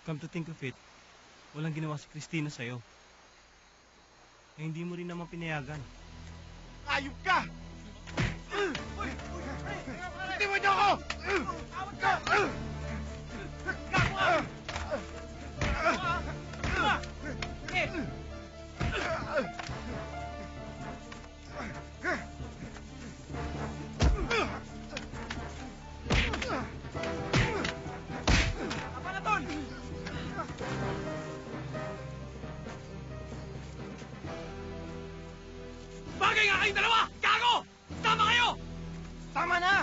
Come to think of it, walang ginawa si Christina sa'yo. Eh, hindi mo rin naman pinayagan. Ayop ka! Hindi mo niyo ako! Awat ka! Bagay nga kayong dalawa! Gago! Tama kayo! Tama na!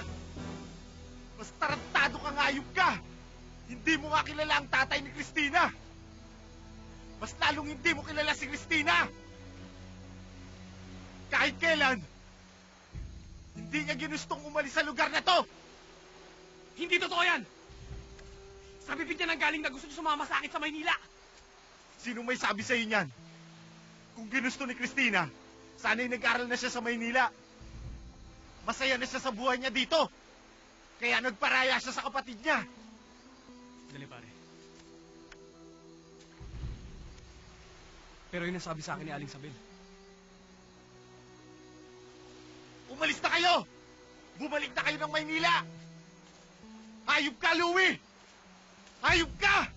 Mas tarantado ka nga, ayop ka! Hindi mo nga kilala ang tatay ni Christina! Mas lalong hindi mo kilala si Christina! Kahit kailan, hindi niya ginustong umalis sa lugar na to! Hindi totoo yan! Sa bibig niya nang galing na gusto niyo sumama sa akin sa Maynila! Sino may sabi sa'yo niyan? Kung ginusto ni Christina, sana'y nag-aral na siya sa Maynila. Masaya na siya sa buhay niya dito. Kaya nagparaya siya sa kapatid niya. Dali, pare. Pero yun ang sabi sa akin ni Aling Sabel. Umalis na kayo! Bumalik na kayo ng Maynila! Hayop ka, Louie! Hayop ka!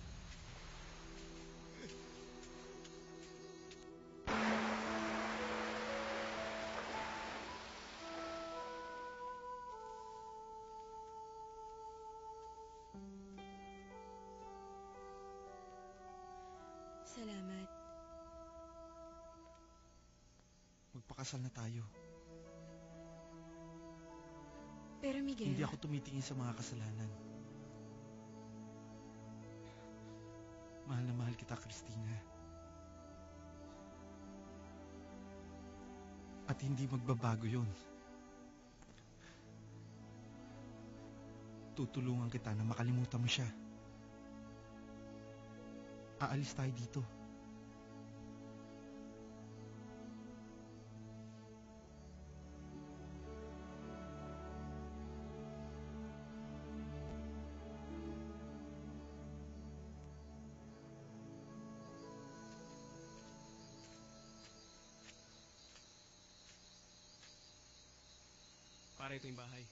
Salamat. Magpakasal na tayo. Pero Miguel... Hindi ako tumitingin sa mga kasalanan. Mahal na mahal kita, Christina. At hindi magbabago yun. Tutulungan kita na makalimutan mo siya. Aalis tayo dito. Para ito yung bahay.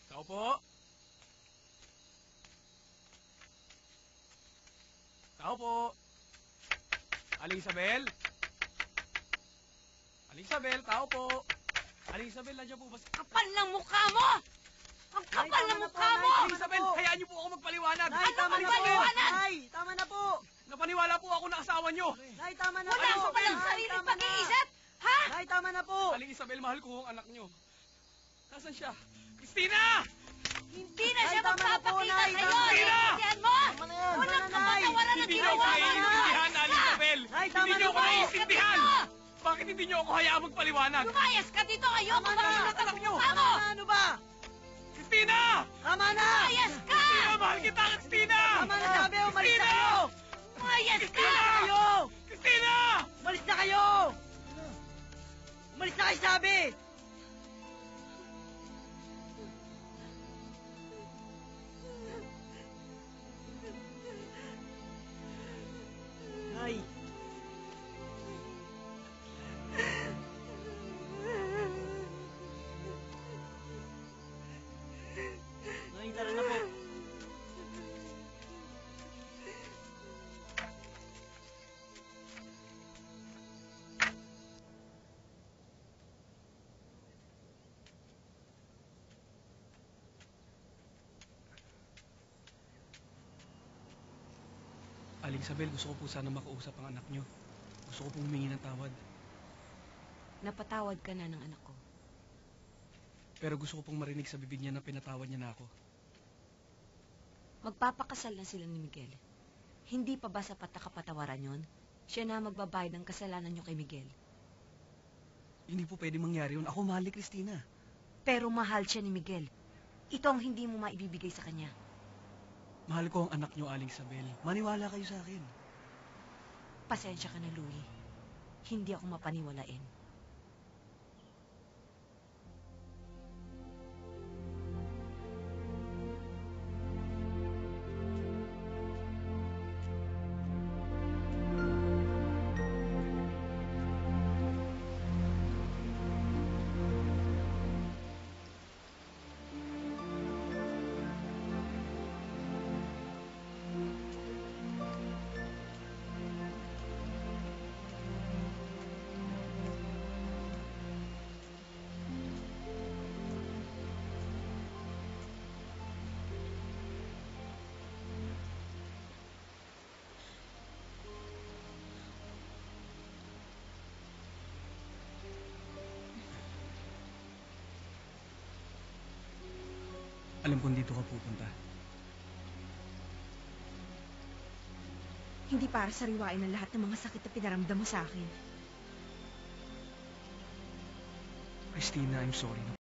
Tao po! Tao po! Aling Isabel? Aling Isabel, tao po! Aling Isabel, nandiyan po ba? Kapal ng mukha mo! Ang kapal ng mukha mo! Aling Isabel, hayaan niyo po ako magpaliwanag! Nay, tama na po! Nay, tama na po! Napaniwala po ako na asawa niyo! Nay, tama na po! Wala ka palang sariling pag-iisip! Ha? Nay, tama na po! Aling Isabel, mahal ko ang anak niyo. Nasaan siya? Christina! Hindi na siya Nay, tama na po, magpapakita Nay, sa'yo! tama na. Naiintindihan mo? Tama na yan. Walang Tama na, Nay. kapatawaran na Hindi niyo ginawa ako mo! naiintindihan, Aling Isabel! Nay, Hindi tama niyo na ako po! naiintindihan! Bakit hindi niyo ako hayaang magpaliwanag? Lumayas ka dito! Ayoko Tama na. makikita Anak ng niyo. mukha mo! Ano ba? Christina! Tama na! Lumayas ka! Christina, mahal kita, Christina! Tama na, sabi! Umalis na kayo! Lumayas ka! Christina! Umalis na kayo! Umalis na kayo, sabi! Nay! Nay, tara na po. Aling Isabel, gusto ko po sana makausap ang anak niyo. Gusto ko pong humingi ng tawad. Napatawad ka na ng anak ko. Pero gusto ko pong marinig sa bibig niya na pinatawad niya na ako. Magpapakasal na sila ni Miguel. Hindi pa ba sapat na kapatawaran yon? Siya na magbabayad ng kasalanan niyo kay Miguel. Hindi po pwede mangyari yun. Ako mahal ni Christina. Pero mahal siya ni Miguel. Ito ang hindi mo maibibigay sa kanya. Mahal ko ang anak niyo, Aling Isabel. Maniwala kayo sa akin. Pasensya ka na, Louie. Hindi ako mapaniwalain. Alam kong dito ka pupunta. Hindi para sariwain ang lahat ng mga sakit na pinaramdam mo sa akin. Christina, I'm sorry.